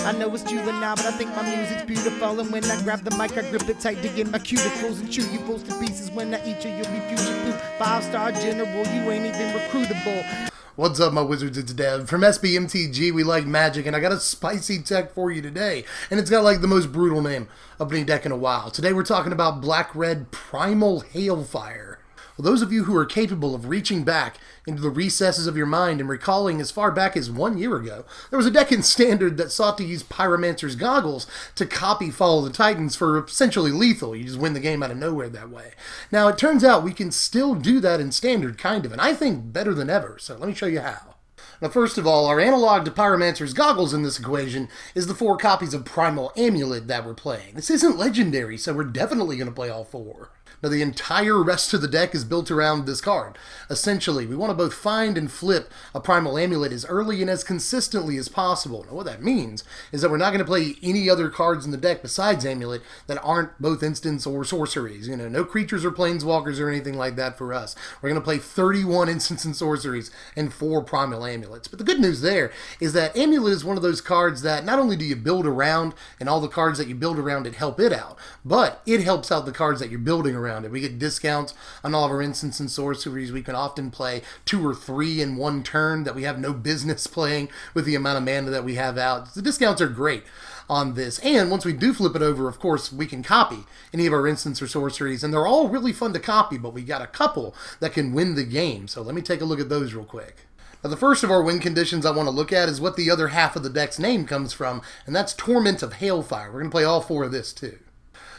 I know it's juvenile, but I think my music's beautiful. And when I grab the mic, I grip it tight to get my cuticles and chew you fools to pieces. When I eat you, you'll be future-proof. 5-star general, you ain't even recruitable. What's up, my wizards? It's Dev. From Mtg, we like magic, and I got a spicy tech for you today. And it's got like the most brutal name opening deck in a while. Today we're talking about black-red Primal Hailfire. Well, those of you who are capable of reaching back into the recesses of your mind and recalling as far back as 1 year ago, there was a deck in Standard that sought to use Pyromancer's Goggles to copy Fall of the Titans for essentially lethal. You just win the game out of nowhere that way. Now, it turns out we can still do that in Standard, kind of, and I think better than ever, so let me show you how. Now, first of all, our analog to Pyromancer's Goggles in this equation is the 4 copies of Primal Amulet that we're playing. This isn't legendary, so we're definitely going to play all 4. Now, the entire rest of the deck is built around this card. Essentially, we want to both find and flip a Primal Amulet as early and as consistently as possible. Now, what that means is that we're not going to play any other cards in the deck besides Amulet that aren't both instants or sorceries. You know, no creatures or planeswalkers or anything like that for us. We're going to play 31 instants and sorceries and 4 Primal Amulets. But the good news there is that Amulet is one of those cards that not only do you build around, and all the cards that you build around it help it out, but it helps out the cards that you're building around it. We get discounts on all of our instants and sorceries. We can often play 2 or 3 in one turn that we have no business playing with the amount of mana that we have out. The discounts are great on this, and once we do flip it over, of course, we can copy any of our instants or sorceries, and they're all really fun to copy, but we got a couple that can win the game, so let me take a look at those real quick. Now, the first of our win conditions I want to look at is what the other half of the deck's name comes from, and that's Torment of Hailfire. We're going to play all 4 of this, too.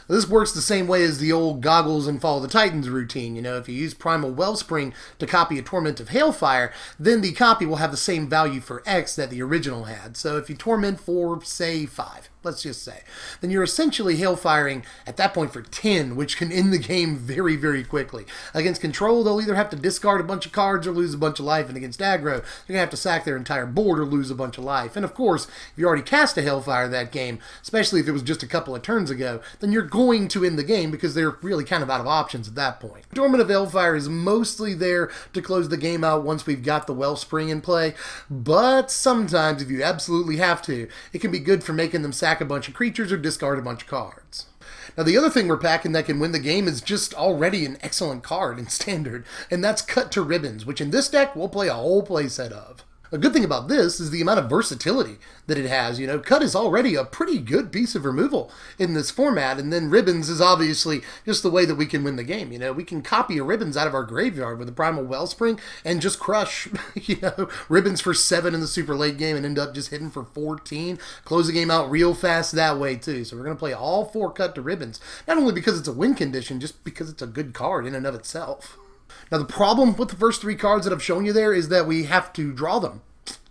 This works the same way as the old Goggles and Fall of the Titans routine. You know, if you use Primal Wellspring to copy a Torment of Hailfire, then the copy will have the same value for X that the original had. So if you torment for, say, 5, let's just say, then you're essentially Hailfiring at that point for 10, which can end the game very, very quickly. Against Control, they'll either have to discard a bunch of cards or lose a bunch of life, and against Aggro, they're going to have to sack their entire board or lose a bunch of life. And of course, if you already cast a Hailfire that game, especially if it was just a couple of turns ago, then you're going to end the game because they're really kind of out of options at that point. Torment of Hailfire is mostly there to close the game out once we've got the Wellspring in play, but sometimes, if you absolutely have to, it can be good for making them sack a bunch of creatures or discard a bunch of cards. Now, the other thing we're packing that can win the game is just already an excellent card in Standard, and that's Cut to Ribbons, which in this deck we'll play a whole playset of. A good thing about this is the amount of versatility that it has. You know, Cut is already a pretty good piece of removal in this format, and then Ribbons is obviously just the way that we can win the game. You know, we can copy a Ribbons out of our graveyard with a Primal Wellspring and just crush, Ribbons for 7 in the super late game and end up just hitting for 14. Close the game out real fast that way, too. So we're going to play all 4 Cut to Ribbons, not only because it's a win condition, just because it's a good card in and of itself. Now, the problem with the first 3 cards that I've shown you there is that we have to draw them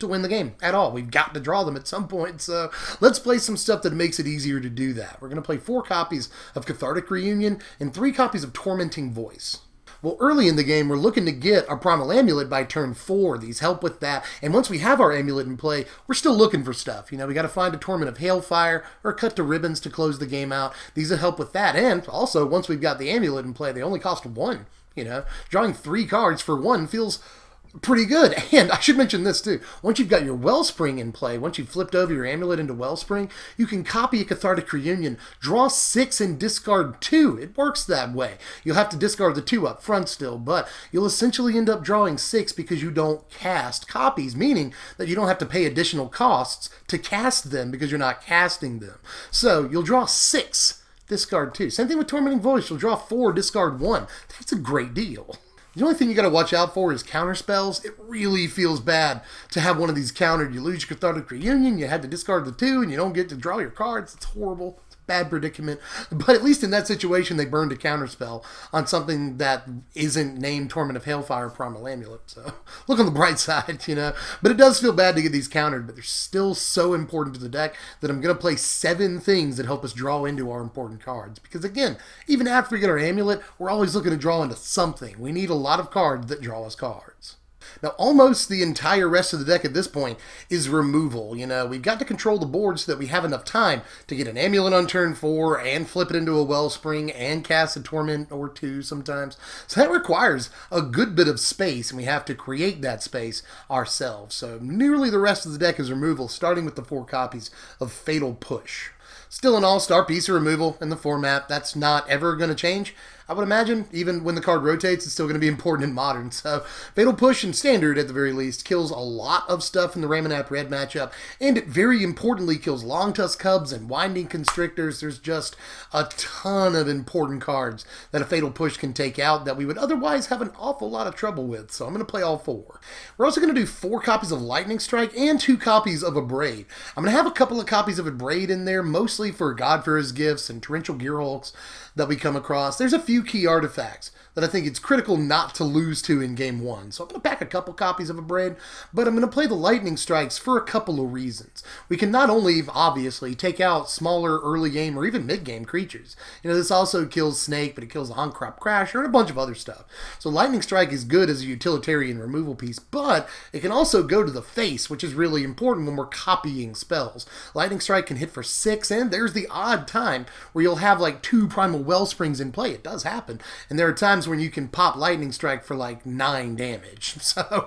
to win the game at all. We've got to draw them at some point, so let's play some stuff that makes it easier to do that. We're going to play 4 copies of Cathartic Reunion and 3 copies of Tormenting Voice. Well, early in the game, we're looking to get our Primal Amulet by turn 4. These help with that, and once we have our Amulet in play, we're still looking for stuff. You know, we got to find a Torment of Hailfire or Cut to Ribbons to close the game out. These will help with that, and also, once we've got the Amulet in play, they only cost 1. You know, drawing 3 cards for 1 feels pretty good. And I should mention this too. Once you've got your Wellspring in play, once you've flipped over your Amulet into Wellspring, you can copy a Cathartic Reunion, draw 6 and discard 2. It works that way. You'll have to discard the 2 up front still, but you'll essentially end up drawing 6 because you don't cast copies, meaning that you don't have to pay additional costs to cast them because you're not casting them. So you'll draw 6, discard 2. Same thing with Tormenting Voice. You'll draw 4, discard 1. That's a great deal. The only thing you got to watch out for is counter spells. It really feels bad to have one of these countered. You lose your Cathartic Reunion, you had to discard the 2, and you don't get to draw your cards. It's horrible. It's a bad predicament. But at least in that situation, they burned a counter spell on something that isn't named Torment of Hailfire or Primal Amulet. So look on the bright side, you know. But it does feel bad to get these countered, but they're still so important to the deck that I'm going to play 7 things that help us draw into our important cards. Because again, even after we get our Amulet, we're always looking to draw into something. We need a lot of cards that draw us cards. Now, almost the entire rest of the deck at this point is removal. You know, we've got to control the board so that we have enough time to get an Amulet on turn 4 and flip it into a Wellspring and cast a Torment or 2 sometimes. So that requires a good bit of space, and we have to create that space ourselves. So nearly the rest of the deck is removal, starting with the 4 copies of Fatal Push. Still an all-star piece of removal in the format. That's not ever going to change. I would imagine, even when the card rotates, it's still going to be important in Modern. So, Fatal Push in Standard, at the very least, kills a lot of stuff in the Ramunap Red matchup, and it very importantly kills Longtusk Cubs and Winding Constrictors. There's just a ton of important cards that a Fatal Push can take out that we would otherwise have an awful lot of trouble with, so I'm going to play all 4. We're also going to do 4 copies of Lightning Strike and 2 copies of Abrade. I'm going to have a couple of copies of Abrade in there, mostly for God for His Gifts and Torrential Gearhulks that we come across. There's a few key artifacts that I think it's critical not to lose to in Game 1. So I'm going to pack a couple copies of Abrade, but I'm going to play the Lightning Strikes for a couple of reasons. We can not only, obviously, take out smaller early game or even mid-game creatures. You know, this also kills Snake, but it kills the Huncrop Crasher and a bunch of other stuff. So Lightning Strike is good as a utilitarian removal piece, but it can also go to the face, which is really important when we're copying spells. Lightning Strike can hit for 6, and there's the odd time where you'll have like 2 Primal Wellsprings in play. It does happen. And there are times when you can pop Lightning Strike for like 9 damage. So,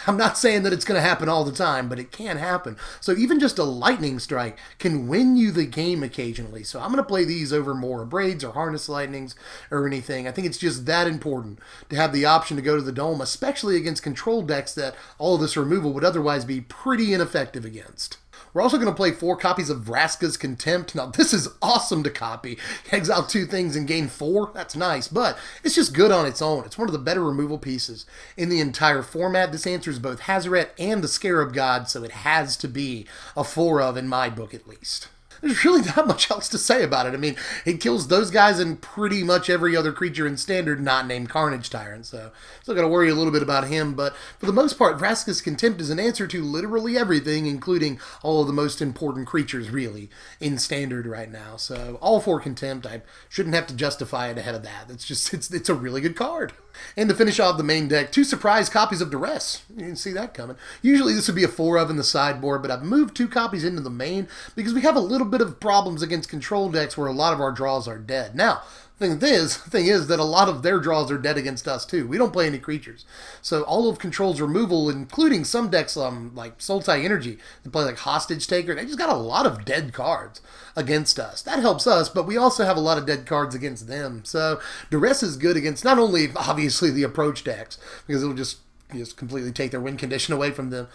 I'm not saying that it's going to happen all the time, but it can happen. So even just a Lightning Strike can win you the game occasionally. So I'm going to play these over more Abrades or Harness Lightnings or anything. I think it's just that important to have the option to go to the Dome, especially against control decks that all of this removal would otherwise be pretty ineffective against. We're also going to play 4 copies of Vraska's Contempt. Now, this is awesome to copy. Exile 2 things and gain 4. That's nice, but it's just good on its own. It's one of the better removal pieces in the entire format. This answers both Hazaret and the Scarab God, so it has to be a 4 of in my book at least. There's really not much else to say about it. I mean, it kills those guys and pretty much every other creature in Standard not named Carnage Tyrant, so still got to worry a little bit about him, but for the most part, Vraska's Contempt is an answer to literally everything, including all of the most important creatures, really, in Standard right now. So, all 4 Contempt, I shouldn't have to justify it ahead of that. It's a really good card. And to finish off the main deck, 2 surprise copies of Duress. You didn't see that coming. Usually this would be a 4 of in the sideboard, but I've moved 2 copies into the main because we have a little bit of problems against control decks where a lot of our draws are dead. Now, the thing is that a lot of their draws are dead against us too. We don't play any creatures. So all of Control's removal, including some decks like Sultai Energy, that play like Hostage Taker, they just got a lot of dead cards against us. That helps us, but we also have a lot of dead cards against them. So Duress is good against not only, obviously, the approach decks, because it'll just completely take their win condition away from them,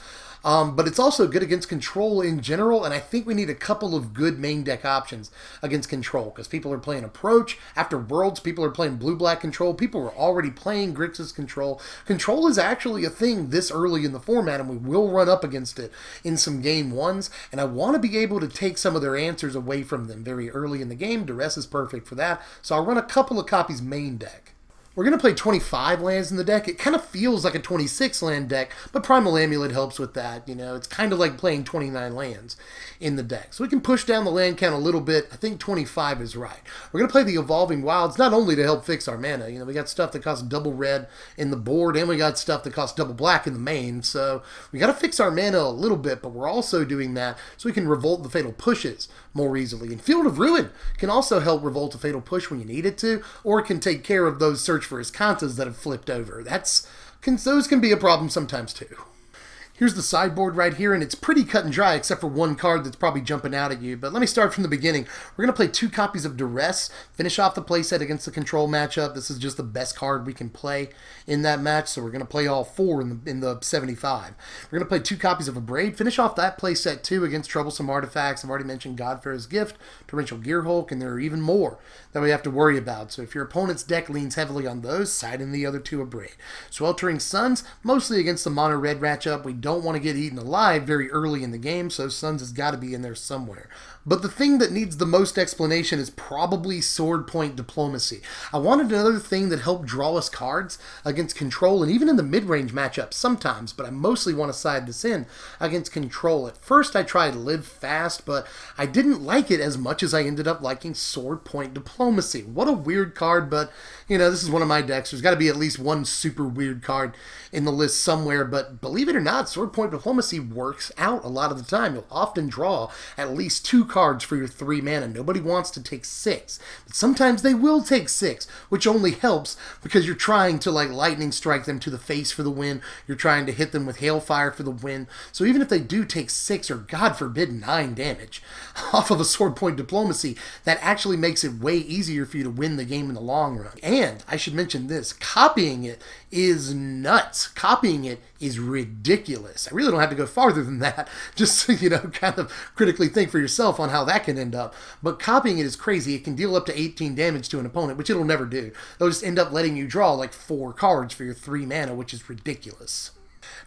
but it's also good against control in general, and I think we need a couple of good main deck options against control, because people are playing approach. After Worlds, people are playing blue-black control. People are already playing Grixis control. Control is actually a thing this early in the format, and we will run up against it in some game 1s, and I want to be able to take some of their answers away from them very early in the game. Duress is perfect for that, so I'll run a couple of copies main deck. We're going to play 25 lands in the deck. It kind of feels like a 26 land deck, but Primal Amulet helps with that. You know, it's kind of like playing 29 lands in the deck. So we can push down the land count a little bit. I think 25 is right. We're going to play the Evolving Wilds, not only to help fix our mana. You know, we got stuff that costs double red in the board, and we got stuff that costs double black in the main. So we got to fix our mana a little bit, but we're also doing that so we can revolt the Fatal Pushes more easily. And Field of Ruin can also help revolt a Fatal Push when you need it to, or it can take care of those search for his Kantas that have flipped over. Those can be a problem sometimes too. Here's the sideboard right here, and it's pretty cut and dry except for one card that's probably jumping out at you. But let me start from the beginning. We're going to play 2 copies of Duress, finish off the playset against the control matchup. This is just the best card we can play in that match, so we're going to play all 4 in the 75. We're going to play 2 copies of Abrade, finish off that playset too against Troublesome Artifacts. I've already mentioned Godfarer's Gift, Torrential Gearhulk, and there are even more that we have to worry about. So if your opponent's deck leans heavily on those, side in the other 2 Abrade. Sweltering Suns, mostly against the mono red matchup. We don't don't want to get eaten alive very early in the game, so Suns has got to be in there somewhere. But the thing that needs the most explanation is probably sword point diplomacy. I wanted another thing that helped draw us cards against control, and even in the mid-range matchups sometimes, but I mostly want to side this in against control. At first I tried live fast, but I didn't like it as much as I ended up liking sword point diplomacy. What a weird card, but you know, this is one of my decks. There's got to be at least one super weird card in the list somewhere, but believe it or not, sword point diplomacy works out a lot of the time. You'll often draw at least 2 cards for your 3 mana. Nobody wants to take 6, but sometimes they will take 6, which only helps because you're trying to like lightning strike them to the face for the win. You're trying to hit them with Hailfire for the win. So even if they do take 6 or God forbid 9 damage off of a sword point diplomacy, that actually makes it way easier for you to win the game in the long run. And I should mention this, copying it is nuts. Copying it is ridiculous. I really don't have to go farther than that. Just so, you know, kind of critically think for yourself on how that can end up. But copying it is crazy. It can deal up to 18 damage to an opponent, which it'll never do. They'll just end up letting you draw like 4 cards for your 3 mana, which is ridiculous.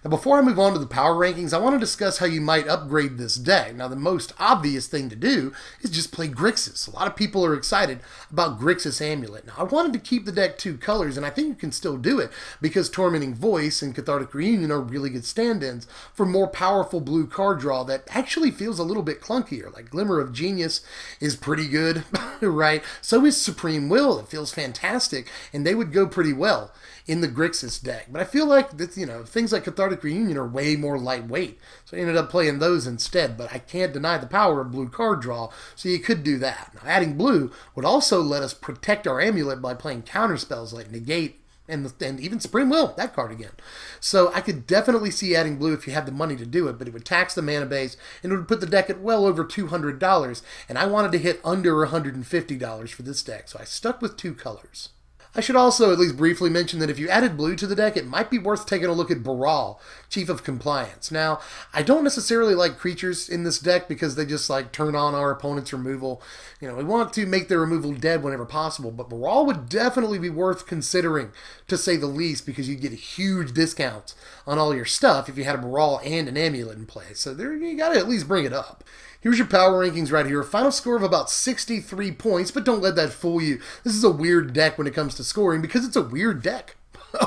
Now, before I move on to the power rankings, I want to discuss how you might upgrade this deck. Now, the most obvious thing to do is just play Grixis. A lot of people are excited about Grixis Amulet. Now, I wanted to keep the deck 2 colors, and I think you can still do it because Tormenting Voice and Cathartic Reunion are really good stand-ins for more powerful blue card draw that actually feels a little bit clunkier. Like Glimmer of Genius is pretty good, right? So is Supreme Will. It feels fantastic, and they would go pretty well in the Grixis deck. But I feel like that, you know, things like Cathartic Reunion are way more lightweight, so I ended up playing those instead. But I can't deny the power of blue card draw, so you could do that. Now, adding blue would also let us protect our amulet by playing counter spells like Negate and even Supreme Will, that card again. So I could definitely see adding blue if you had the money to do it, but it would tax the mana base, and it would put the deck at well over $200, and I wanted to hit under $150 for this deck, so I stuck with 2 colors. I should also at least briefly mention that if you added blue to the deck, it might be worth taking a look at Baral, Chief of Compliance. Now, I don't necessarily like creatures in this deck because they just like turn on our opponent's removal. You know, we want to make their removal dead whenever possible, but Baral would definitely be worth considering, to say the least, because you'd get a huge discount on all your stuff if you had a Baral and an Amulet in play. So there, you gotta at least bring it up. Here's your power rankings right here. A final score of about 63 points, but don't let that fool you. This is a weird deck when it comes to scoring because it's a weird deck.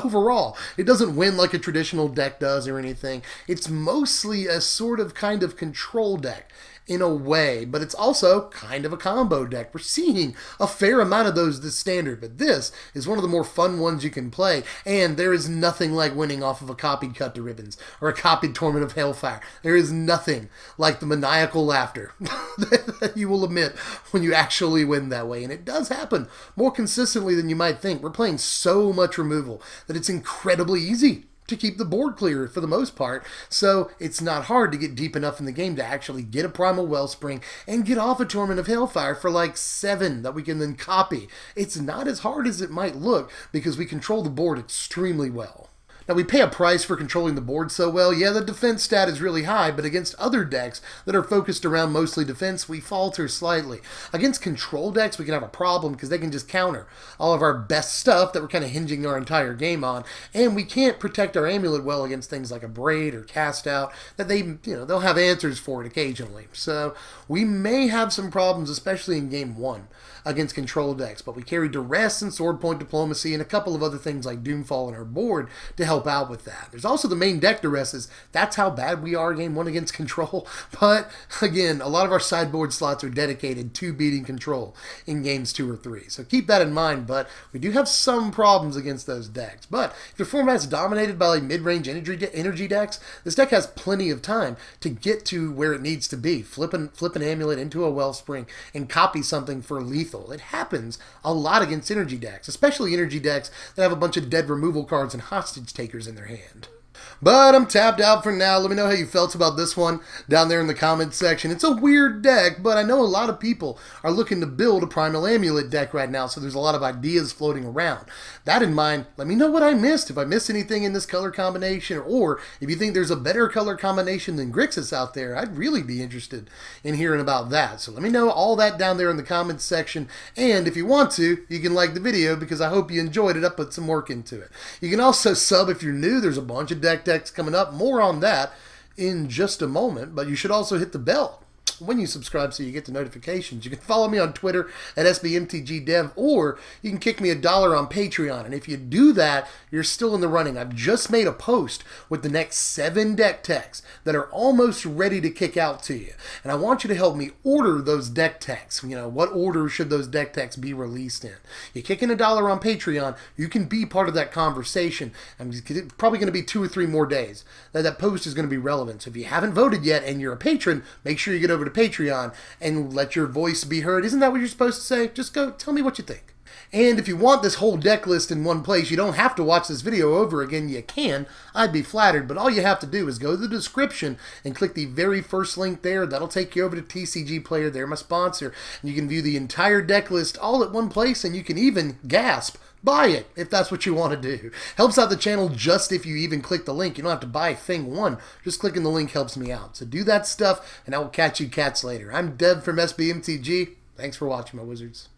Overall, it doesn't win like a traditional deck does or anything. It's mostly a sort of kind of control deck in a way, but it's also kind of a combo deck. We're seeing a fair amount of those this standard, but this is one of the more fun ones you can play, and there is nothing like winning off of a copied Cut to Ribbons or a copied Torment of Hailfire. There is nothing like the maniacal laughter that you will emit when you actually win that way, and it does happen more consistently than you might think. We're playing so much removal that it's incredibly easy to keep the board clear for the most part, so it's not hard to get deep enough in the game to actually get a Primal Wellspring and get off a Torment of Hailfire for like 7 that we can then copy. It's not as hard as it might look because we control the board extremely well. Now, we pay a price for controlling the board so well. Yeah, the defense stat is really high, but against other decks that are focused around mostly defense, we falter slightly. Against control decks, we can have a problem because they can just counter all of our best stuff that we're kind of hinging our entire game on, and we can't protect our amulet well against things like a Braid or Cast Out that they'll have answers for it occasionally. So we may have some problems, especially in game 1 against control decks, but we carry Duress and Sword Point Diplomacy and a couple of other things like Doomfall on our board to help out with that. There's also the main deck Duresses. That's how bad we are game 1 against control, but again, a lot of our sideboard slots are dedicated to beating control in games 2 or 3, so keep that in mind, but we do have some problems against those decks. But if your format's dominated by like mid-range energy decks, this deck has plenty of time to get to where it needs to be. Flip an Amulet into a Wellspring and copy something for lethal. It happens a lot against energy decks, especially energy decks that have a bunch of dead removal cards and hostage takers in their hand. But I'm tapped out for now. Let me know how you felt about this one down there in the comments section. It's a weird deck, but I know a lot of people are looking to build a Primal Amulet deck right now, so there's a lot of ideas floating around. That in mind, let me know what I missed, if I missed anything in this color combination, or if you think there's a better color combination than Grixis out there. I'd really be interested in hearing about that. So let me know all that down there in the comments section, and if you want to, you can like the video because I hope you enjoyed it. I put some work into it. You can also sub if you're new. There's a bunch of Deck Techs coming up. More on that in just a moment, but you should also hit the bell when you subscribe so you get the notifications. You can follow me on Twitter at SBMTGDev, or you can kick me $1 on Patreon. And if you do that, you're still in the running. I've just made a post with the next 7 deck techs that are almost ready to kick out to you. And I want you to help me order those deck techs. You know, what order should those deck techs be released in? You kick in $1 on Patreon, you can be part of that conversation. It's probably going to be 2 or 3 more days that post is going to be relevant. So if you haven't voted yet and you're a patron, make sure you get over to Patreon and let your voice be heard. Isn't that what you're supposed to say? Just go tell me what you think. And if you want this whole deck list in one place, you don't have to watch this video over again. You can. I'd be flattered, but all you have to do is go to the description and click the very first link there. That'll take you over to TCG Player. They're my sponsor. And you can view the entire deck list all at one place, and you can even gasp, buy it if that's what you want to do. Helps out the channel just if you even click the link. You don't have to buy thing one. Just clicking the link helps me out. So do that stuff, and I will catch you cats later. I'm Dev from SBMTG. Thanks for watching, my wizards.